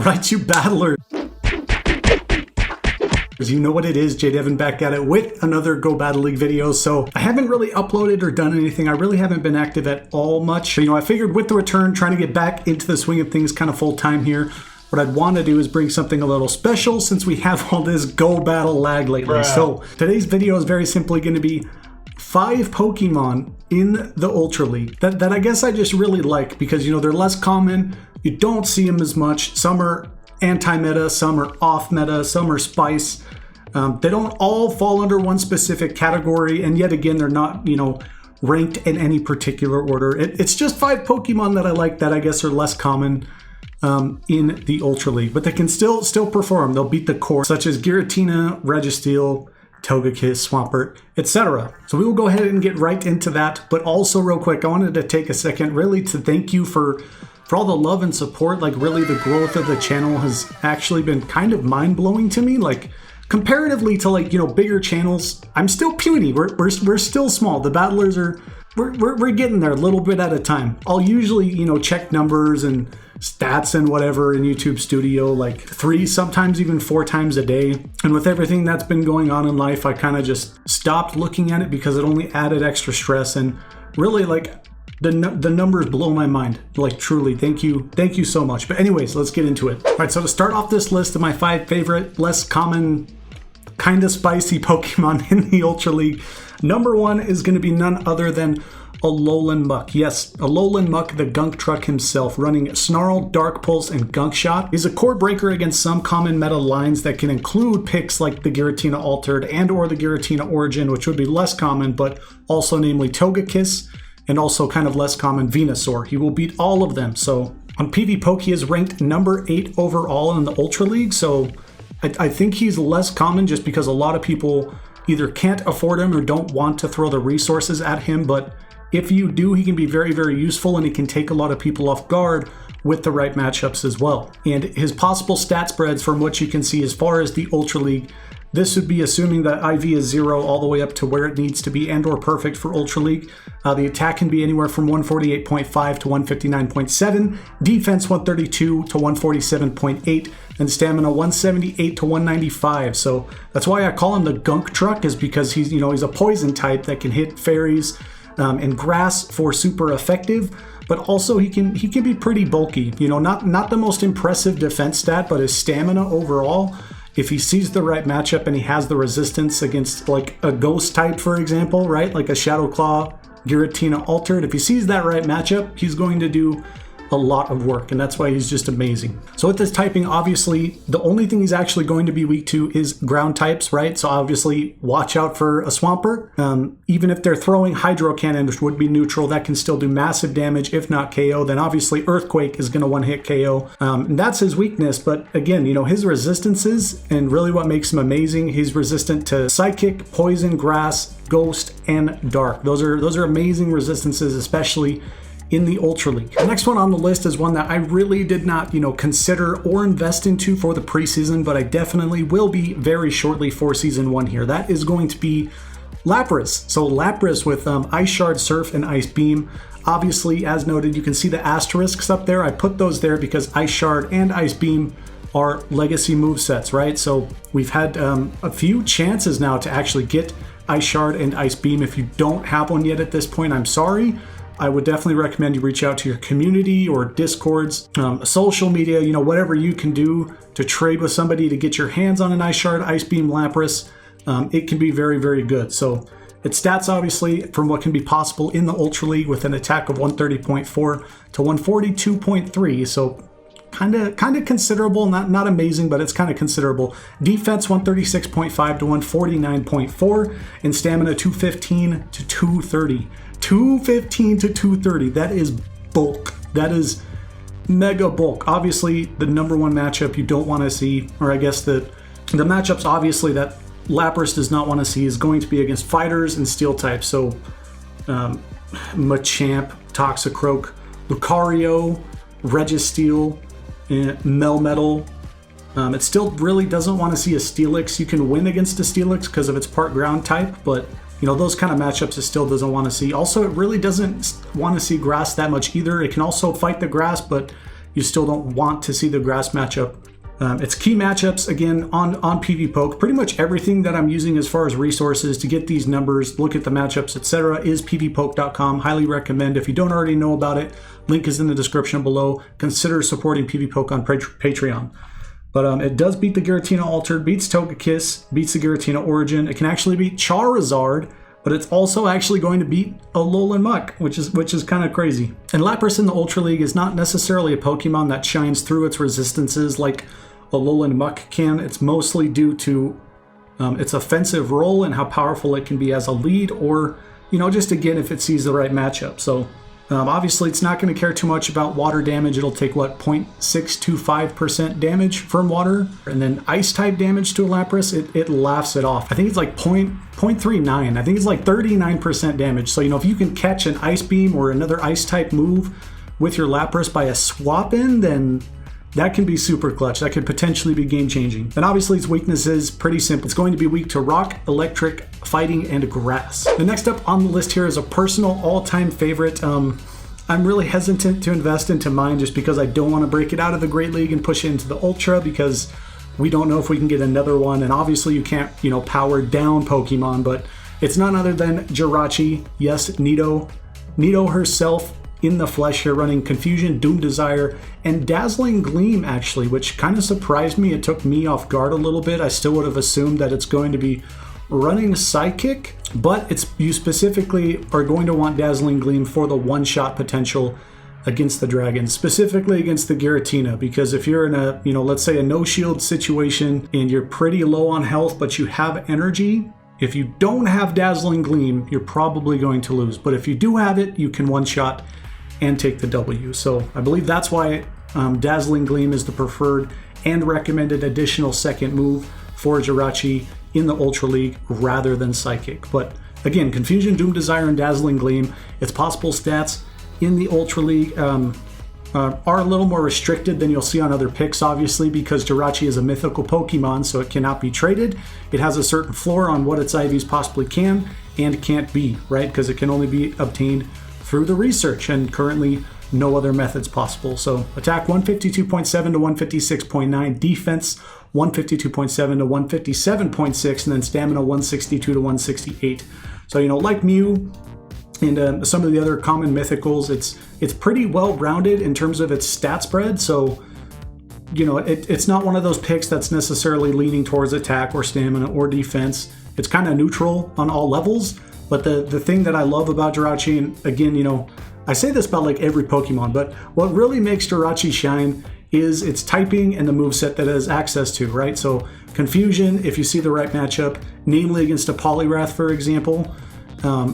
Right, you battlers. You know what it is, JayDevin back at it with another Go Battle League video. So I haven't really uploaded or done anything. I really haven't been active at all much. But, I figured with the return, trying to get back into the swing of things kind of full time here, what I'd want to do is bring something a little special since we have all this Go Battle lag lately. Bruh. So today's video is very simply going to be 5 Pokemon in the Ultra League that I guess I just really like because, they're less common. You don't see them as much. Some are anti-meta, some are off-meta, some are spice. They don't all fall under one specific category, and yet again, they're not, ranked in any particular order. It's just 5 Pokemon that I like that I guess are less common in the Ultra League, but they can still perform. They'll beat the core, such as Giratina, Registeel, Togekiss, Swampert, etc. So we will go ahead and get right into that, but also real quick, I wanted to take a second really to thank you for all the love and support. Like, really, the growth of the channel has actually been kind of mind-blowing to me. Like, comparatively to bigger channels, I'm still puny. We're still small. The battlers are we're getting there a little bit at a time. I'll usually check numbers and stats and whatever in YouTube Studio like 3, sometimes even 4 times a day. And with everything that's been going on in life, I kind of just stopped looking at it because it only added extra stress. And really, the numbers blow my mind. Like, truly, thank you so much. But anyways, let's get into it. All right, so to start off this list of my 5 favorite, less common, kind of spicy Pokemon in the Ultra League, number 1 is going to be none other than Alolan Muck. Yes, Alolan Muck, the Gunk Truck himself, running Snarl, Dark Pulse, and Gunk Shot. He's a core breaker against some common meta lines that can include picks like the Giratina Altered and or the Giratina Origin, which would be less common, but also namely Togekiss, and also kind of less common Venusaur. He will beat all of them. So on PvPoke, he is ranked number 8 overall in the Ultra League. So I think he's less common just because a lot of people either can't afford him or don't want to throw the resources at him. But if you do, he can be very, very useful, and he can take a lot of people off guard with the right matchups as well. And his possible stat spreads, from what you can see as far as the Ultra League, this would be assuming that IV is 0 all the way up to where it needs to be and or perfect for Ultra League. The attack can be anywhere from 148.5 to 159.7, defense 132 to 147.8, and stamina 178 to 195. So that's why I call him the Gunk Truck, is because he's a poison type that can hit fairies and grass for super effective. But also he can be pretty bulky. Not the most impressive defense stat, but his stamina overall, if he sees the right matchup and he has the resistance against like a ghost type, for example, right? Like a Shadow Claw, Giratina Altered, if he sees that right matchup, he's going to do a lot of work, and that's why he's just amazing. So with this typing, obviously, the only thing he's actually going to be weak to is ground types, right? So obviously, watch out for a Swampert. Even if they're throwing Hydro Cannon, which would be neutral, that can still do massive damage, if not KO. Then obviously, Earthquake is going to one-hit KO. And that's his weakness, but again, his resistances, and really what makes him amazing, he's resistant to Psychic, Poison, Grass, Ghost, and Dark. Those are amazing resistances, especially in the Ultra League. The next one on the list is one that I really did not, consider or invest into for the preseason, but I definitely will be very shortly for Season 1 here. That is going to be Lapras. So Lapras with Ice Shard, Surf, and Ice Beam. Obviously, as noted, you can see the asterisks up there. I put those there because Ice Shard and Ice Beam are legacy movesets, right? So we've had a few chances now to actually get Ice Shard and Ice Beam. If you don't have one yet at this point, I'm sorry. I would definitely recommend you reach out to your community or Discords, social media, whatever you can do to trade with somebody to get your hands on an Ice Shard, Ice Beam, Lapras. It can be very, very good. So its stats, obviously, from what can be possible in the Ultra League with an attack of 130.4 to 142.3. So kind of considerable, not amazing, but it's kind of considerable. Defense 136.5 to 149.4, and stamina 215 to 230. 215 to 230. That is bulk. That is mega bulk. Obviously, the number 1 matchup you don't want to see, or I guess the matchups obviously that Lapras does not want to see, is going to be against fighters and steel types. So Machamp, Toxicroak, Lucario, Registeel, Melmetal. It still really doesn't want to see a Steelix. You can win against a Steelix because of its part ground type, but those kind of matchups it still doesn't want to see. Also, it really doesn't want to see grass that much either. It can also fight the grass, but you still don't want to see the grass matchup. It's key matchups, again, on PvPoke. Pretty much everything that I'm using as far as resources to get these numbers, look at the matchups, etc., is pvpoke.com. Highly recommend. If you don't already know about it, link is in the description below. Consider supporting PvPoke on Patreon. But it does beat the Giratina Altered, beats Togekiss, beats the Giratina Origin. It can actually beat Charizard, but it's also actually going to beat Alolan Muck, which is kind of crazy. And Lapras in the Ultra League is not necessarily a Pokemon that shines through its resistances like Alolan Muck can. It's mostly due to its offensive role and how powerful it can be as a lead, or, you know, just again, if it sees the right matchup. So obviously it's not going to care too much about water damage. It'll take, what, 0.625% damage from water. And then ice type damage to a Lapras, it laughs it off. I think it's like 0.39. I think it's like 39% damage. So, you know, if you can catch an ice beam or another ice type move with your Lapras by a swap in, then that can be super clutch. That could potentially be game changing. And obviously its weakness is pretty simple. It's going to be weak to rock, electric, fighting, and grass. The next up on the list here is a personal all-time favorite. I'm really hesitant to invest into mine just because I don't want to break it out of the Great League and push it into the Ultra, because we don't know if we can get another one. And obviously you can't, you know, power down Pokemon, but it's none other than Jirachi. Yes, Nido herself in the flesh here, running Confusion, Doom Desire, and Dazzling Gleam, actually, which kind of surprised me. It took me off guard a little bit. I still would have assumed that it's going to be running Psychic, but you specifically are going to want Dazzling Gleam for the one-shot potential against the dragon, specifically against the Giratina, because if you're in a, you know, let's say a no-shield situation and you're pretty low on health, but you have energy, if you don't have Dazzling Gleam, you're probably going to lose. But if you do have it, you can one-shot and take the W. So I believe that's why Dazzling Gleam is the preferred and recommended additional second move for Jirachi in the Ultra League rather than Psychic. But again, Confusion, Doom Desire, and Dazzling Gleam, its possible stats in the Ultra League are a little more restricted than you'll see on other picks, obviously, because Jirachi is a mythical Pokemon, so it cannot be traded. It has a certain floor on what its IVs possibly can and can't be, right? Because it can only be obtained through the research, and currently no other methods possible. So attack 152.7 to 156.9, defense 152.7 to 157.6, and then stamina 162 to 168. So, you know, like Mew and some of the other common mythicals, it's pretty well rounded in terms of its stat spread. So, you know, it's not one of those picks that's necessarily leaning towards attack or stamina or defense. It's kind of neutral on all levels. But the thing that I love about Jirachi, and again, you know, I say this about like every Pokemon, but what really makes Jirachi shine is its typing and the moveset that it has access to, right? So Confusion, if you see the right matchup, namely against a Poliwrath, for example,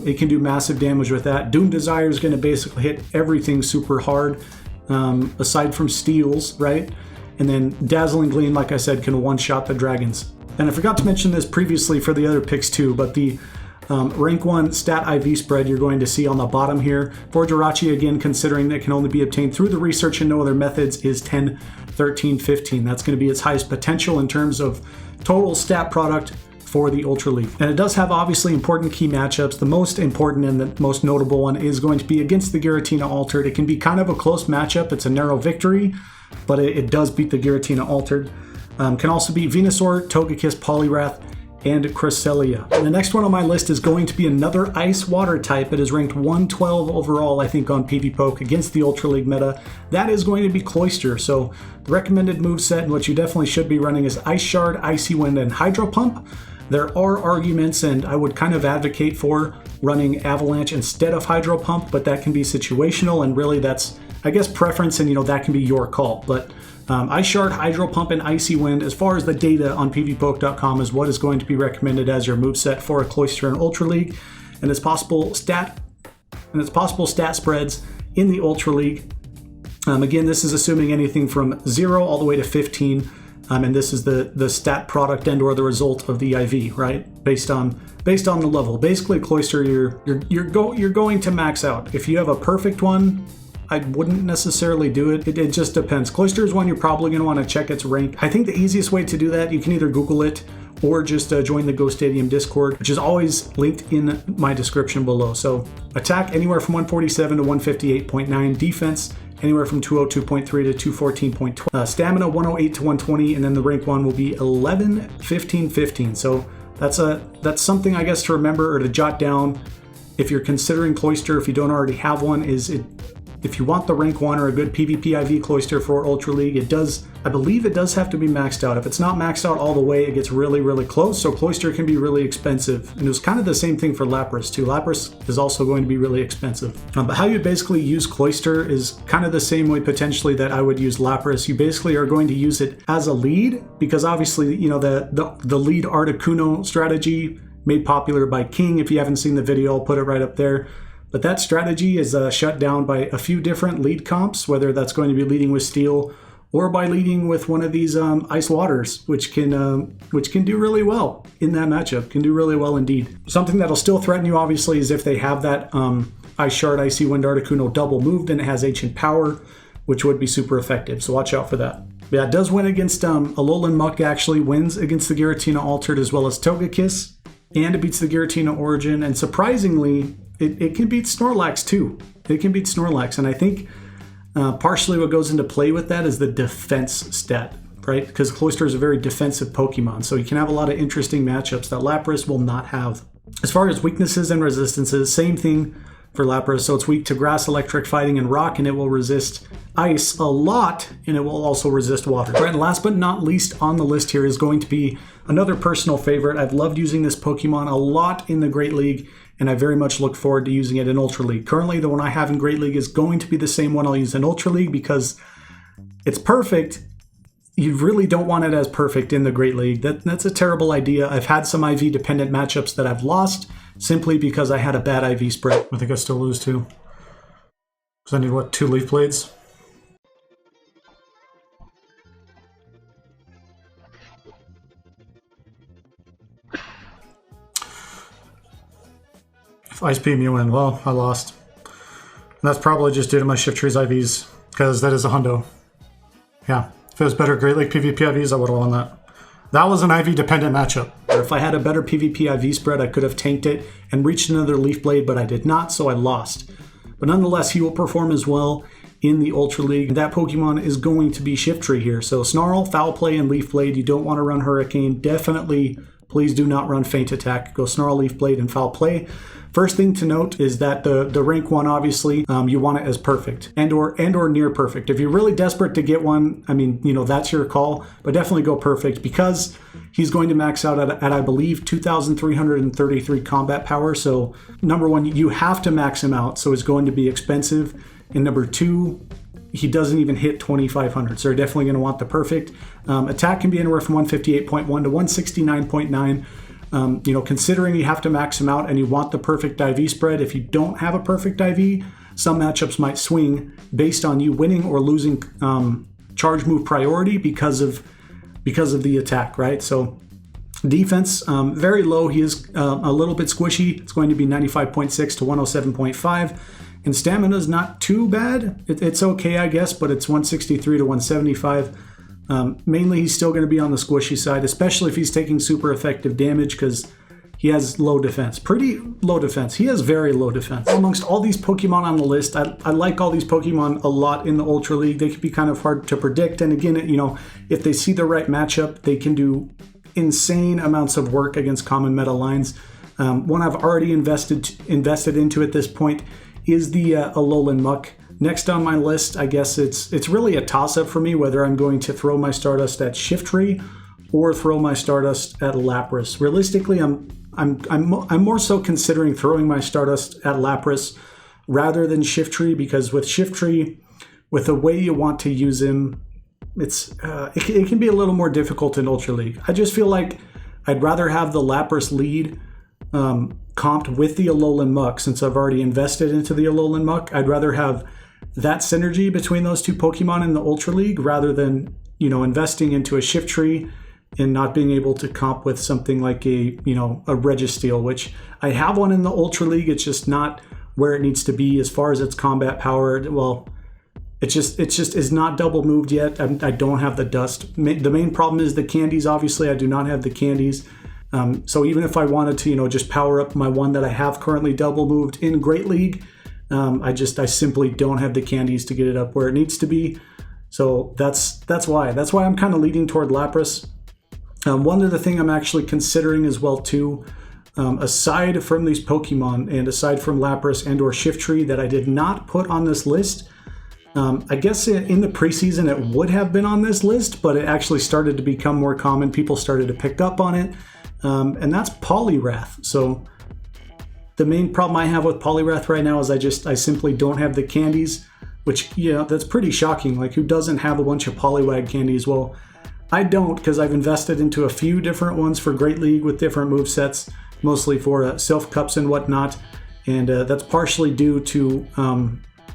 it can do massive damage with that. Doom Desire is going to basically hit everything super hard, aside from steals, right? And then Dazzling Gleam, like I said, can one-shot the dragons. And I forgot to mention this previously for the other picks too, but the rank 1 stat IV spread you're going to see on the bottom here for Jirachi, again, considering that it can only be obtained through the research and no other methods, is 10, 13, 15. That's going to be its highest potential in terms of total stat product for the Ultra League. And it does have obviously important key matchups. The most important and the most notable one is going to be against the Giratina Altered. It can be kind of a close matchup. It's a narrow victory, but it does beat the Giratina Altered. Can also beat Venusaur, Togekiss, Poliwrath, and Cresselia. And the next one on my list is going to be another ice water type. It is ranked 112 overall, I think, on PvPoke against the Ultra League meta. That is going to be Cloister. So the recommended moveset and what you definitely should be running is Ice Shard, Icy Wind, and Hydro Pump. There are arguments, and I would kind of advocate for running Avalanche instead of Hydro Pump, but that can be situational, and really that's, I guess, preference, and, you know, that can be your call. But Ice Shard, Hydro Pump, and Icy Wind, as far as the data on pvpoke.com, is what is going to be recommended as your moveset for a Cloister and Ultra League, and its possible stat spreads in the Ultra League. Again, this is assuming anything from 0 all the way to 15, and this is the stat product and or the result of the IV, right? Based on the level. Basically, Cloister, you're going to max out. If you have a perfect one, I wouldn't necessarily do it. It just depends. Cloister is one you're probably going to want to check its rank. I think the easiest way to do that, you can either Google it or just join the Go Stadium Discord, which is always linked in my description below. So attack anywhere from 147 to 158.9, defense anywhere from 202.3 to 214.12. Stamina 108 to 120, and then the rank 1 will be 11, 15, 15. So that's something I guess to remember or to jot down if you're considering Cloister. If you don't already have one, if you want the rank 1 or a good PvP IV Cloister for Ultra League, I believe it does have to be maxed out. If it's not maxed out all the way, it gets really, really close. So Cloister can be really expensive. And it was kind of the same thing for Lapras too. Lapras is also going to be really expensive. But how you basically use Cloister is kind of the same way potentially that I would use Lapras. You basically are going to use it as a lead, because obviously, you know, the lead Articuno strategy made popular by King. If you haven't seen the video, I'll put it right up there. But that strategy is shut down by a few different lead comps, whether that's going to be leading with Steel or by leading with one of these Ice Waters, which can do really well in that matchup, can do really well indeed. Something that'll still threaten you, obviously, is if they have that Ice Shard, Icy Wind Articuno double moved and it has Ancient Power, which would be super effective, so watch out for that. Yeah, it does win against Alolan Muck, actually wins against the Giratina Altered as well as Togekiss, and it beats the Giratina Origin, and surprisingly, it can beat Snorlax too. It can beat Snorlax, and I think partially what goes into play with that is the defense stat, right? Because Cloister is a very defensive Pokemon, so you can have a lot of interesting matchups that Lapras will not have. As far as weaknesses and resistances, same thing for Lapras. So it's weak to Grass, Electric, Fighting, and Rock, and it will resist Ice a lot, and it will also resist Water. Right, and last but not least on the list here is going to be another personal favorite. I've loved using this Pokemon a lot in the Great League, and I very much look forward to using it in Ultra League. Currently, the one I have in Great League is going to be the same one I'll use in Ultra League because it's perfect. You really don't want it as perfect in the Great League. That's a terrible idea. I've had some IV-dependent matchups that I've lost simply because I had a bad IV spread. I think I still lose too. Because I need, what, 2 Leaf Blades? If Ice Beam you win, well, I lost. And that's probably just due to my Shift Tree's IVs, because that is a hundo. Yeah, if it was better Great League PvP IVs, I would have won that. That was an IV-dependent matchup. If I had a better PvP IV spread, I could have tanked it and reached another Leaf Blade, but I did not, so I lost. But nonetheless, he will perform as well in the Ultra League. That Pokemon is going to be Shift Tree here. So Snarl, Foul Play, and Leaf Blade. You don't want to run Hurricane. Definitely, please do not run Feint Attack. Go Snarl, Leaf Blade, and Foul Play. First thing to note is that the rank 1, obviously, you want it as perfect and or near perfect. If you're really desperate to get one, I mean, you know, that's your call, but definitely go perfect because he's going to max out at I believe, 2,333 combat power. So number 1, you have to max him out, so it's going to be expensive. And number 2, he doesn't even hit 2,500, so you're definitely going to want the perfect. Attack can be anywhere from 158.1 to 169.9. You know, considering you have to max him out and you want the perfect IV spread, if you don't have a perfect IV, some matchups might swing based on you winning or losing charge move priority because of the attack, right? So defense, very low. He is a little bit squishy. It's going to be 95.6 to 107.5. And stamina is not too bad. It's okay, I guess, but it's 163 to 175. Mainly, he's still going to be on the squishy side, especially if he's taking super effective damage because he has low defense. Pretty low defense. He has very low defense. Amongst all these Pokemon on the list, I like all these Pokemon a lot in the Ultra League. They can be kind of hard to predict. And again, you know, if they see the right matchup, they can do insane amounts of work against common meta lines. One I've already invested into at this point is the Alolan Muck. Next on my list, I guess it's really a toss-up for me whether I'm going to throw my Stardust at Shift Tree or throw my Stardust at Lapras. Realistically, I'm more so considering throwing my Stardust at Lapras rather than Shift Tree, because with Shift Tree, with the way you want to use him, it can be a little more difficult in Ultra League. I just feel like I'd rather have the Lapras lead comped with the Alolan Muck. Since I've already invested into the Alolan Muck, I'd rather have that synergy between those two Pokemon in the Ultra League rather than, you know, investing into a Shift Tree and not being able to comp with something like a Registeel, which I have one in the Ultra League. It's just not where it needs to be as far as its combat power. Well, it just is not double moved yet. I don't have the dust. The main problem is the candies. Obviously, I do not have the candies. So even if I wanted to, you know, just power up my one that I have currently double moved in Great League, I simply don't have the candies to get it up where it needs to be. So that's why I'm kind of leaning toward Lapras. One other thing I'm actually considering as well too, aside from these Pokemon and aside from Lapras and or Shiftry that I did not put on this list, I guess in the preseason it would have been on this list, but it actually started to become more common. People started to pick up on it, and that's Poliwrath. So the main problem I have with Poliwrath right now is I simply don't have the candies, which, yeah, that's pretty shocking. Like, who doesn't have a bunch of Poliwag candies? Well, I don't, because I've invested into a few different ones for Great League with different movesets, mostly for Silph Cups and whatnot, and that's partially due to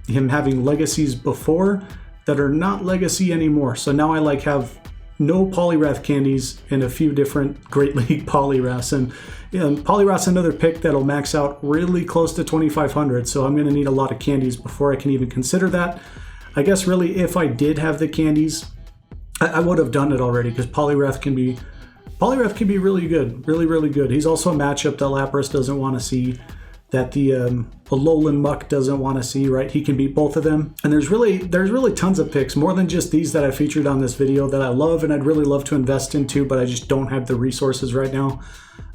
him having legacies before that are not legacy anymore. So now I have no Poliwrath candies and a few different Great League Poliwraths, and Poliwrath's another pick that'll max out really close to 2,500, so I'm going to need a lot of candies before I can even consider that. I guess really if I did have the candies, I would have done it already, because Poliwrath can be really good, really good. He's also a matchup that Lapras doesn't want to see, that the Alolan Muck doesn't want to see, right? He can beat both of them. And there's really tons of picks, more than just these that I featured on this video, that I love and I'd really love to invest into, but I just don't have the resources right now.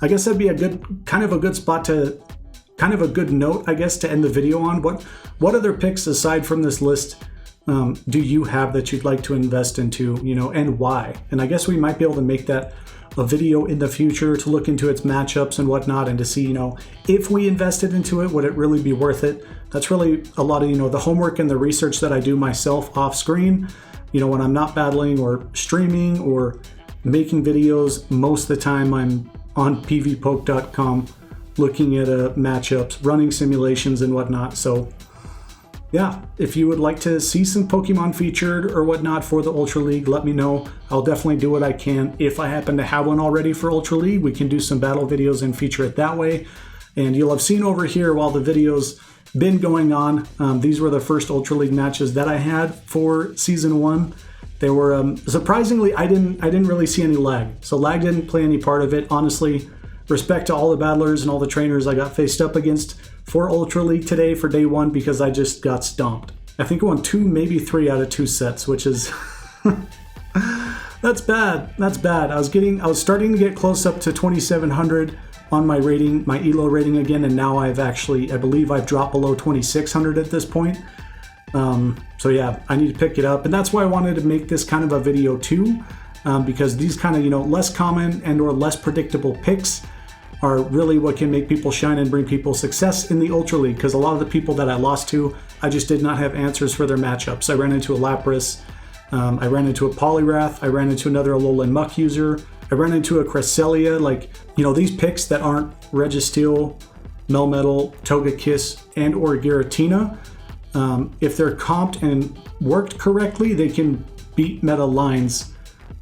I guess that'd be a good spot to, kind of a good note, I guess, to end the video on. What other picks aside from this list do you have that you'd like to invest into, and why? And I guess we might be able to make that a video in the future to look into its matchups and whatnot, and to see, if we invested into it, would it really be worth it? That's really a lot of, the homework and the research that I do myself off screen, when I'm not battling or streaming or making videos. Most of the time I'm on pvpoke.com looking at matchups, running simulations and whatnot. So yeah, if you would like to see some Pokemon featured or whatnot for the Ultra League, let me know. I'll definitely do what I can. If I happen to have one already for Ultra League, we can do some battle videos and feature it that way. And you'll have seen over here while the video's been going on, these were the first Ultra League matches that I had for Season 1. They were, surprisingly, I didn't really see any lag. So lag didn't play any part of it. Honestly, respect to all the battlers and all the trainers I got faced up against for Ultra League today for day 1, because I just got stomped. I think I won 2, maybe 3 out of 2 sets, which is that's bad. I was starting to get close up to 2,700 on my rating, my ELO rating again, and now I believe I've dropped below 2,600 at this point. So yeah, I need to pick it up, and that's why I wanted to make this kind of a video too, because these kind of, less common and or less predictable picks are really what can make people shine and bring people success in the Ultra League, because a lot of the people that I lost to, I just did not have answers for their matchups. I ran into a Lapras, I ran into a Poliwrath, I ran into another Alolan Muck user, I ran into a Cresselia. These picks that aren't Registeel, Melmetal, Togekiss, and or Giratina, if they're comped and worked correctly, they can beat meta lines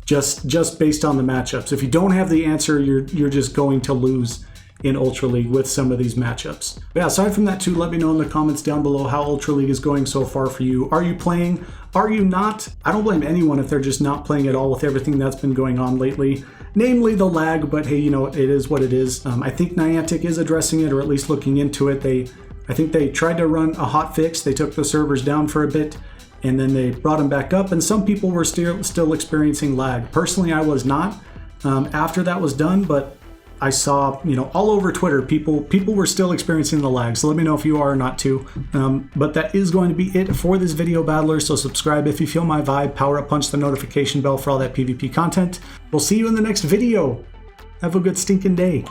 just based on the matchups. If you don't have the answer, you're just going to lose in Ultra League with some of these matchups. But yeah, aside from that too, let me know in the comments down below how Ultra League is going so far for you. Are you playing? Are you not? I don't blame anyone if they're just not playing at all with everything that's been going on lately, namely the lag, but hey, it is what it is. I think Niantic is addressing it, or at least looking into it. I think they tried to run a hot fix. They took the servers down for a bit, and then they brought them back up, and some people were still experiencing lag. Personally, I was not after that was done, but I saw, all over Twitter, people were still experiencing the lag. So let me know if you are or not too. But that is going to be it for this video, Battler. So subscribe if you feel my vibe. Power up, punch the notification bell for all that PvP content. We'll see you in the next video. Have a good stinking day.